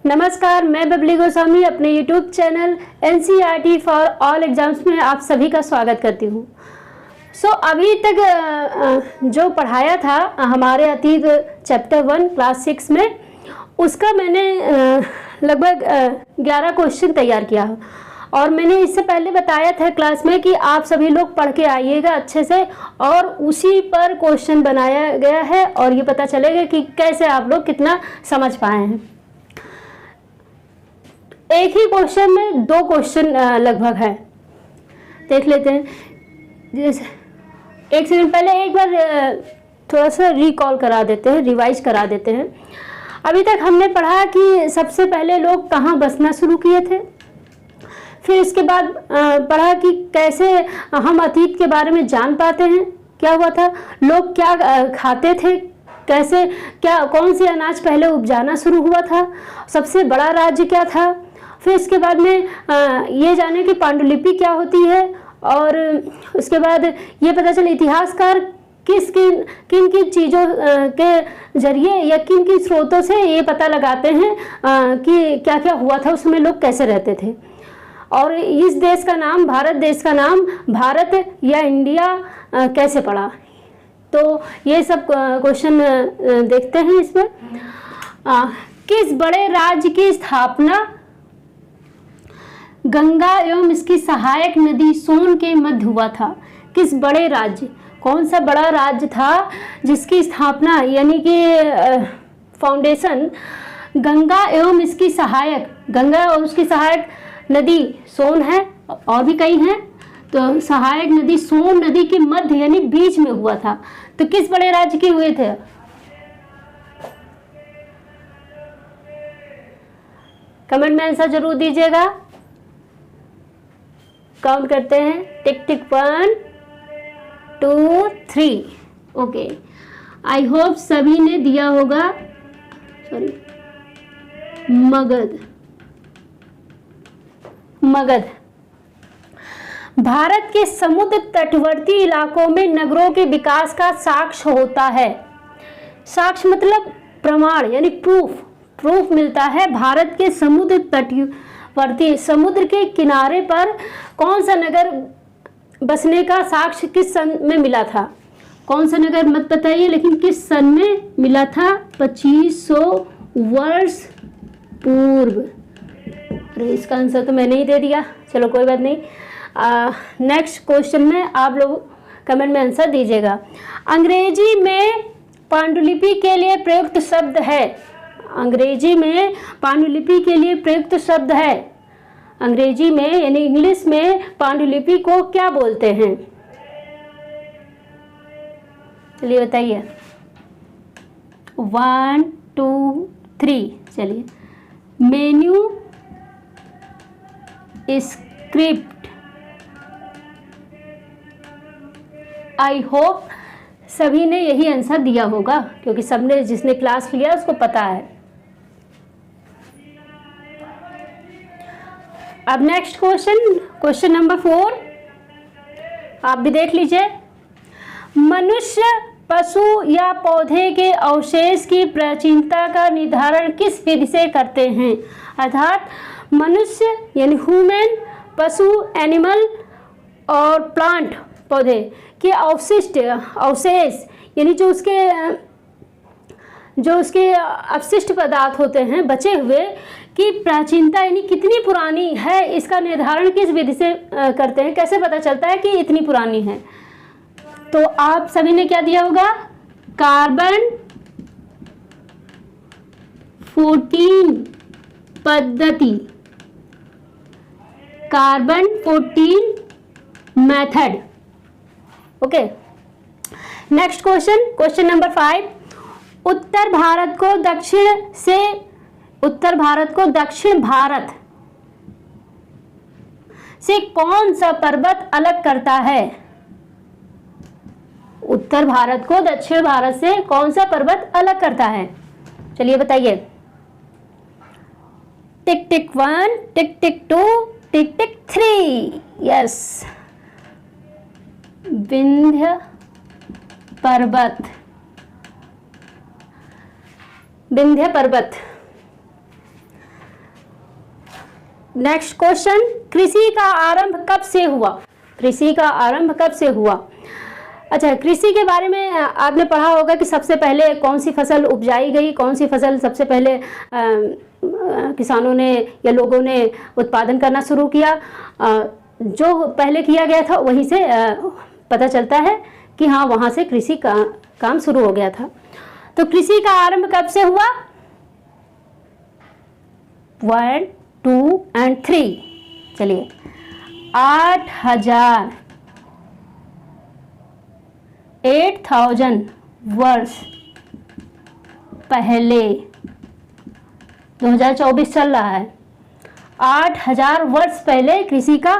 नमस्कार, मैं बबली गोस्वामी अपने YouTube channel NCERT for all exams में आप सभी का स्वागत करती हूँ। अभी तक जो पढ़ाया था हमारे अतीत चैप्टर 1 क्लास 6 में, उसका मैंने लगभग 11 क्वेश्चन तैयार किया और मैंने इससे पहले बताया था क्लास में कि आप सभी लोग पढ़ के आइएगा अच्छे से, और उसी पर क्वेश्चन बनाया गया है और ये पता चलेगा कि कैसे आप लोग कितना समझ पाए हैं। एक ही क्वेश्चन में 2 क्वेश्चन लगभग है, देख लेते हैं। जैसे एक सेकंड पहले एक बार थोड़ा सा रिकॉल करा देते हैं, रिवाइज करा देते हैं। अभी तक हमने पढ़ा कि सबसे पहले लोग कहाँ बसना शुरू किए थे, फिर इसके बाद पढ़ा कि कैसे हम अतीत के बारे में जान पाते हैं, क्या हुआ था, लोग क्या खाते थे, कैसे कौन सी अनाज पहले उपजाना शुरू हुआ था, सबसे बड़ा राज्य क्या था, फिर इसके बाद में ये जाने कि पांडुलिपि क्या होती है, और उसके बाद ये पता चला इतिहासकार किन किन चीज़ों के जरिए या किन किन स्रोतों से ये पता लगाते हैं कि क्या क्या हुआ था, उस समय लोग कैसे रहते थे, और इस देश का नाम, भारत देश का नाम भारत या इंडिया कैसे पड़ा। तो ये सब क्वेश्चन देखते हैं इसमें। किस बड़े राज्य की स्थापना गंगा एवं इसकी सहायक नदी सोन के मध्य हुआ था? किस बड़े राज्य, कौन सा बड़ा राज्य था जिसकी स्थापना यानी कि फाउंडेशन गंगा एवं इसकी सहायक, गंगा और उसकी सहायक नदी सोन है और भी कई हैं, तो सहायक नदी सोन नदी के मध्य यानी बीच में हुआ था। तो किस बड़े राज्य के हुए थे? कमेंट में आंसर जरूर दीजिएगा। काउंट करते हैं, टिक टिक 1 2 3। ओके, आई होप सभी ने दिया होगा। सॉरी, मगध। भारत के समुद्र तटवर्ती इलाकों में नगरों के विकास का साक्ष्य होता है। साक्ष्य मतलब प्रमाण यानी प्रूफ मिलता है। भारत के समुद्र तटवर्ती, समुद्र के किनारे पर कौन सा नगर बसने का साक्ष्य किस सन में मिला था? कौन सा नगर मत बताइए, लेकिन किस सन में मिला था? 2500 वर्ष पूर्व। अरे इसका आंसर तो मैंने ही दे दिया, चलो कोई बात नहीं। नेक्स्ट क्वेश्चन में आप लोग कमेंट में आंसर दीजिएगा। अंग्रेजी में पांडुलिपि के लिए प्रयुक्त शब्द है। अंग्रेजी में पांडुलिपि के लिए प्रयुक्त शब्द है। अंग्रेजी में यानी इंग्लिश में पांडुलिपि को क्या बोलते हैं? चलिए बताइए। 1 2 3। चलिए, मेन्यू स्क्रिप्ट। आई होप सभी ने यही आंसर दिया होगा, क्योंकि सबने जिसने क्लास लिया उसको पता है। अब नेक्स्ट क्वेश्चन नंबर 4 आप भी देख लीजिए। मनुष्य, पशु या पौधे के अवशेष की प्राचीनता का निर्धारण किस विधि से करते हैं? अर्थात मनुष्य यानी ह्यूमन, पशु एनिमल और प्लांट पौधे के अवशेष यानी जो उसके अपशिष्ट पदार्थ होते हैं बचे हुए, की प्राचीनता यानी कितनी पुरानी है, इसका निर्धारण किस विधि से करते हैं? कैसे पता चलता है कि इतनी पुरानी है? तो आप सभी ने क्या दिया होगा? कार्बन 14 पद्धति, carbon 14 method. Okay, next question number 5। उत्तर भारत को दक्षिण भारत से कौन सा पर्वत अलग करता है? उत्तर भारत को दक्षिण भारत से कौन सा पर्वत अलग करता है? चलिए बताइए। टिक टिक 1, टिक टिक 2, टिक टिक 3। यस, विंध्य पर्वत। नेक्स्ट क्वेश्चन, कृषि का आरंभ कब से हुआ? कृषि का आरंभ कब से हुआ? अच्छा, कृषि के बारे में आपने पढ़ा होगा कि सबसे पहले कौन सी फसल उपजाई गई, कौन सी फसल सबसे पहले किसानों ने या लोगों ने उत्पादन करना शुरू किया। जो पहले किया गया था वहीं से पता चलता है कि हाँ, वहाँ से कृषि का काम शुरू हो गया था। तो कृषि का आरंभ कब से हुआ? 1, 2 एंड 3। चलिए, 8,000 वर्ष पहले, 2024 चल रहा है, 8,000 वर्ष पहले कृषि का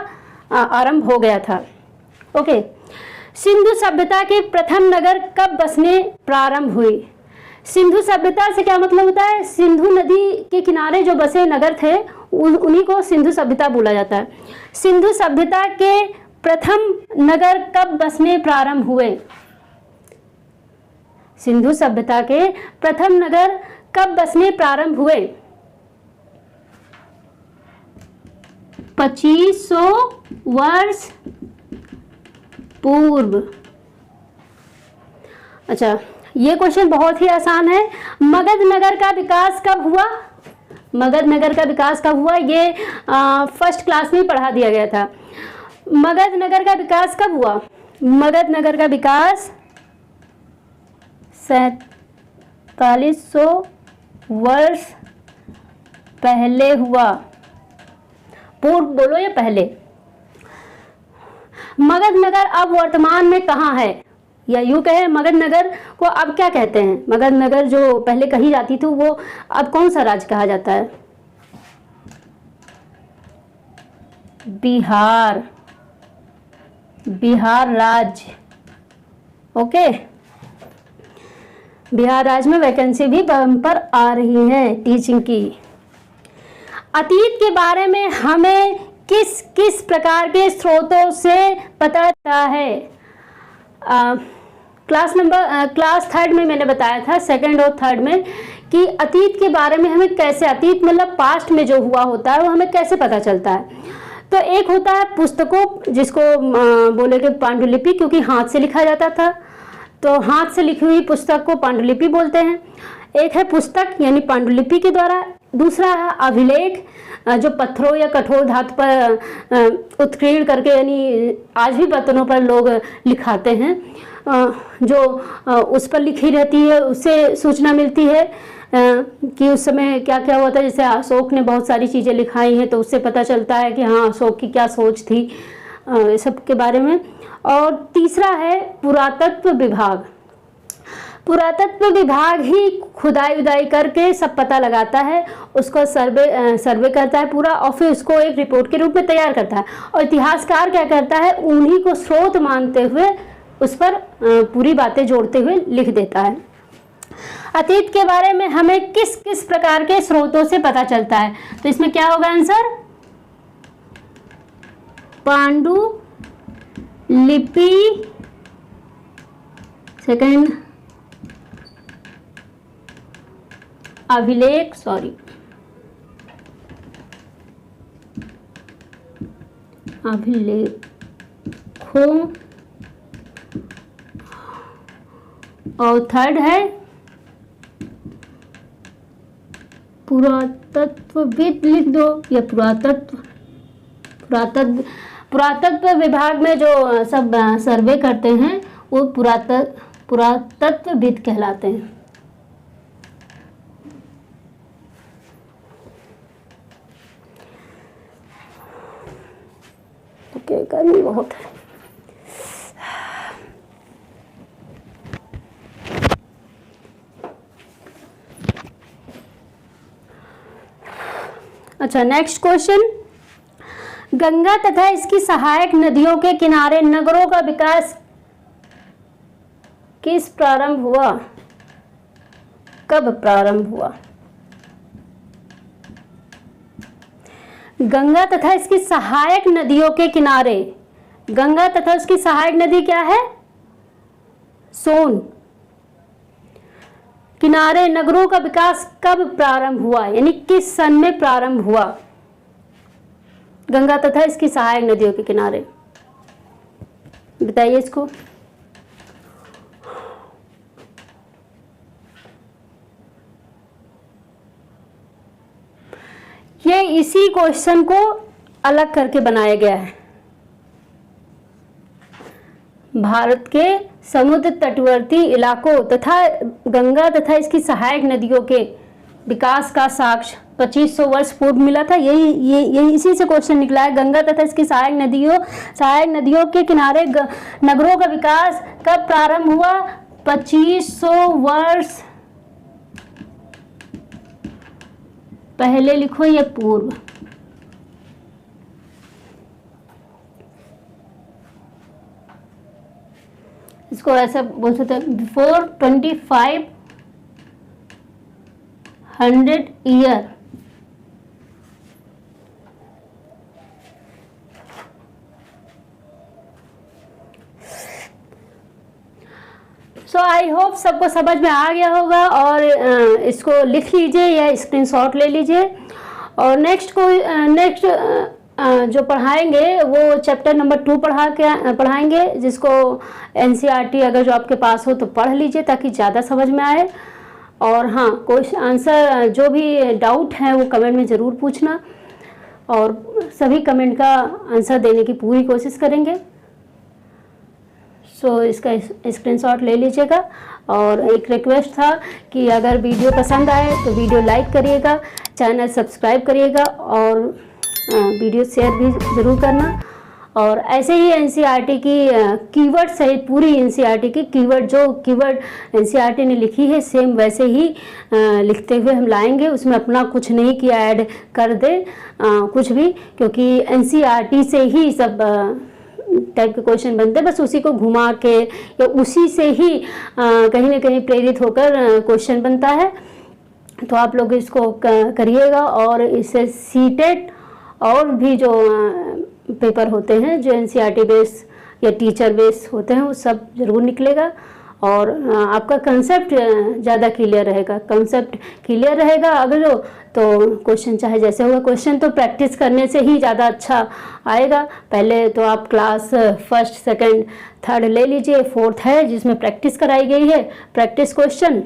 आरंभ हो गया था। ओके। सिंधु सभ्यता के प्रथम नगर कब बसने प्रारंभ हुए? सिंधु सभ्यता से क्या मतलब होता है? सिंधु नदी के किनारे जो बसे नगर थे उन्हीं को सिंधु सभ्यता बोला जाता है। सिंधु सभ्यता के प्रथम नगर कब बसने प्रारंभ हुए? सिंधु सभ्यता के प्रथम नगर कब बसने प्रारंभ हुए? 2500 वर्ष पूर्व। अच्छा, ये क्वेश्चन बहुत ही आसान है। मगध नगर का विकास कब हुआ? मगध नगर का विकास कब हुआ? ये फर्स्ट क्लास में पढ़ा दिया गया था। मगध नगर का विकास कब हुआ? मगध नगर का विकास 4700 वर्ष पहले हुआ। पूर्व बोलो या पहले? मगध नगर अब वर्तमान में कहाँ है? या यूं कहे, मगध नगर को अब क्या कहते हैं? मगध नगर जो पहले कही जाती थी वो अब कौन सा राज्य कहा जाता है? बिहार। बिहार राज्य। ओके। बिहार राज्य में वैकेंसी भी पर आ रही है टीचिंग की। अतीत के बारे में हमें किस किस प्रकार के स्रोतों से पता चलता है? क्लास थर्ड में मैंने बताया था, सेकंड और थर्ड में, कि अतीत के बारे में हमें कैसे, अतीत मतलब पास्ट में जो हुआ होता है वो हमें कैसे पता चलता है। तो एक होता है पुस्तकों, जिसको बोले कि पांडुलिपि, क्योंकि हाथ से लिखा जाता था, तो हाथ से लिखी हुई पुस्तक को पांडुलिपि बोलते हैं। एक है पुस्तक यानी पांडुलिपि के द्वारा, दूसरा है अभिलेख, जो पत्थरों या कठोर धातु पर उत्कीर्ण करके, यानी आज भी पत्थरों पर लोग लिखाते हैं, जो उस पर लिखी रहती है, उससे सूचना मिलती है कि उस समय क्या क्या हुआ था। जैसे अशोक ने बहुत सारी चीज़ें लिखाई हैं, तो उससे पता चलता है कि हाँ, अशोक की क्या सोच थी, इस सब के बारे में। और तीसरा है पुरातत्व विभाग। पुरातत्व विभाग ही खुदाई उदाई करके सब पता लगाता है, उसको सर्वे करता है पूरा, और फिर उसको एक रिपोर्ट के रूप में तैयार करता है। और इतिहासकार क्या करता है, उन्हीं को स्रोत मानते हुए उस पर पूरी बातें जोड़ते हुए लिख देता है। अतीत के बारे में हमें किस किस प्रकार के स्रोतों से पता चलता है? तो इसमें क्या होगा आंसर? पांडुलिपि, सेकंड अभिलेख, अभिलेखों, और थर्ड है पुरातत्वविद, लिख दो, या पुरातत्व विभाग में जो सब सर्वे करते हैं वो पुरातत्वविद कहलाते हैं। ओके, गर्मी बहुत है। अच्छा, नेक्स्ट क्वेश्चन, गंगा तथा इसकी सहायक नदियों के किनारे नगरों का विकास किस प्रारंभ हुआ? कब प्रारंभ हुआ? गंगा तथा इसकी सहायक नदियों के किनारे, गंगा तथा उसकी सहायक नदी क्या है? सोन। किनारे नगरों का विकास कब प्रारंभ हुआ, यानी किस सन में प्रारंभ हुआ? गंगा तथा इसकी सहायक नदियों के किनारे, बताइए इसको। ये इसी क्वेश्चन को अलग करके बनाया गया है। भारत के समुद्र तटवर्ती इलाकों तथा गंगा तथा इसकी सहायक नदियों के विकास का साक्ष्य 2500 वर्ष पूर्व मिला था। यही इसी से क्वेश्चन निकला है। गंगा तथा इसकी सहायक नदियों के किनारे नगरों का विकास कब प्रारंभ हुआ? 2500 वर्ष पहले लिखो या पूर्व। इसको ऐसा बोल सकते हैं, before 2500 year. So I hope सबको समझ में आ गया होगा और इसको लिख लीजिए या स्क्रीनशॉट ले लीजिए। और नेक्स्ट जो पढ़ाएंगे वो चैप्टर नंबर 2 पढ़ाएंगे, जिसको एनसीईआरटी अगर जो आपके पास हो तो पढ़ लीजिए ताकि ज़्यादा समझ में आए। और हाँ, क्वेश्चन आंसर जो भी डाउट है वो कमेंट में ज़रूर पूछना और सभी कमेंट का आंसर देने की पूरी कोशिश करेंगे। सो इसका स्क्रीनशॉट ले लीजिएगा। और एक रिक्वेस्ट था कि अगर वीडियो पसंद आए तो वीडियो लाइक करिएगा, चैनल सब्सक्राइब करिएगा और वीडियो शेयर भी ज़रूर करना। और ऐसे ही एनसीईआरटी की कीवर्ड सहित पूरी एनसीईआरटी की जो कीवर्ड एनसीईआरटी ने लिखी है सेम वैसे ही लिखते हुए हम लाएंगे। उसमें अपना कुछ नहीं किया ऐड कर दे कुछ भी, क्योंकि एनसीईआरटी से ही सब टाइप के क्वेश्चन बनते हैं। बस उसी को घुमा के या उसी से ही कहीं ना कहीं प्रेरित होकर क्वेश्चन बनता है। तो आप लोग इसको करिएगा और इससे सीटेट और भी जो पेपर होते हैं जो एनसीईआरटी बेस या टीचर बेस होते हैं वो सब ज़रूर निकलेगा। और आपका कंसेप्ट ज़्यादा क्लियर रहेगा अगर जो तो क्वेश्चन चाहे जैसे होगा। क्वेश्चन तो प्रैक्टिस करने से ही ज़्यादा अच्छा आएगा। पहले तो आप क्लास 1st, 2nd, 3rd ले लीजिए, 4th है जिसमें प्रैक्टिस कराई गई है, प्रैक्टिस क्वेश्चन।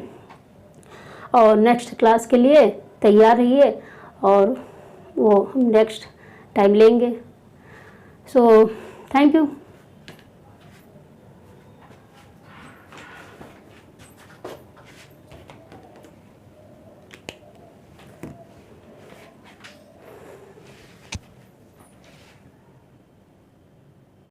और नेक्स्ट क्लास के लिए तैयार रहिए और वो हम नेक्स्ट टाइम लेंगे। So thank you.